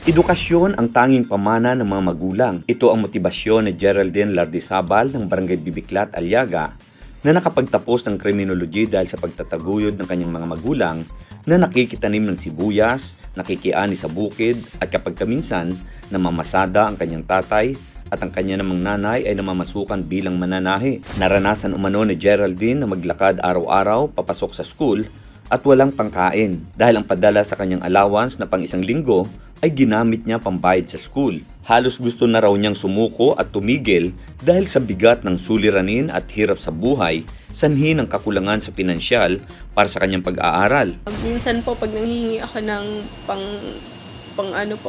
Edukasyon ang tanging pamana ng mga magulang. Ito ang motibasyon ni Geraldine Lardizabal ng Barangay Bibiklat, Aliaga, na nakapagtapos ng criminology dahil sa pagtataguyod ng kanyang mga magulang na nakikitanim ng sibuyas, nakikiani sa bukid at kapag kaminsan namamasada ang kanyang tatay at ang kanya namang nanay ay namamasukan bilang mananahi. Naranasan umano ni Geraldine na maglakad araw-araw papasok sa school at walang pangkain dahil ang padala sa kanyang allowance na pang isang linggo ay ginamit niya pambayad sa school. Halos gusto na raw niyang sumuko at tumigil dahil sa bigat ng suliranin at hirap sa buhay, sanhi ng kakulangan sa pinansyal para sa kanyang pag-aaral. Minsan po pag nanghihingi ako ng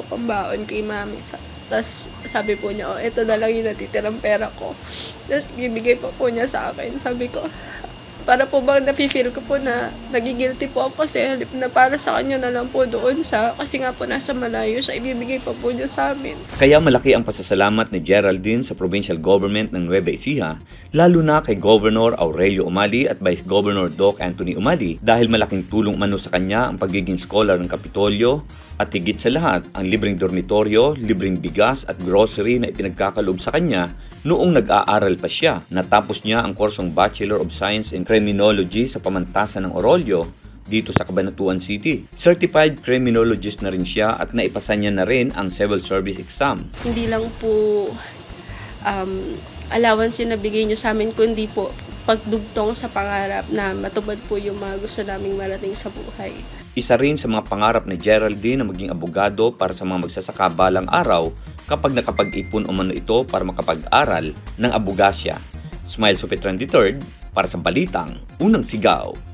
pambaon kay mami, tapos sabi po niya, ito na lang yung natitirang pera ko. Tapos bibigay po niya sa akin. Sabi ko, para po bang nafe-feel ko po na nagigilty po ako kasi halip na para sa kanya na lang po doon siya. Kasi nga po nasa malayo siya, ibibigay pa po niya sa amin. Kaya malaki ang pasasalamat ni Geraldine sa provincial government ng Nueva Ecija, lalo na kay Governor Aurelio Umali at Vice Governor Doc Anthony Umali dahil malaking tulong mano sa kanya ang pagiging scholar ng Kapitolyo at higit sa lahat ang libreng dormitoryo, libreng bigas at grocery na ipinagkakaloob sa kanya noong nag-aaral pa siya. Natapos niya ang kursong Bachelor of Science in Criminology sa pamantasan ng Orolyo dito sa Cabanatuan City. Certified criminologist na rin siya at naipasa niya na rin ang civil service exam. Hindi lang po allowance yung nabigay niyo sa amin, kundi po pagdugtong sa pangarap na matupad po yung mga gusto naming marating sa buhay. Isa rin sa mga pangarap ni Geraldine na maging abogado para sa mga magsasaka balang araw kapag nakapag-ipon umano ito para makapag-aral ng abogasya. Smile Supetran III para sa Balitang Unang Sigaw.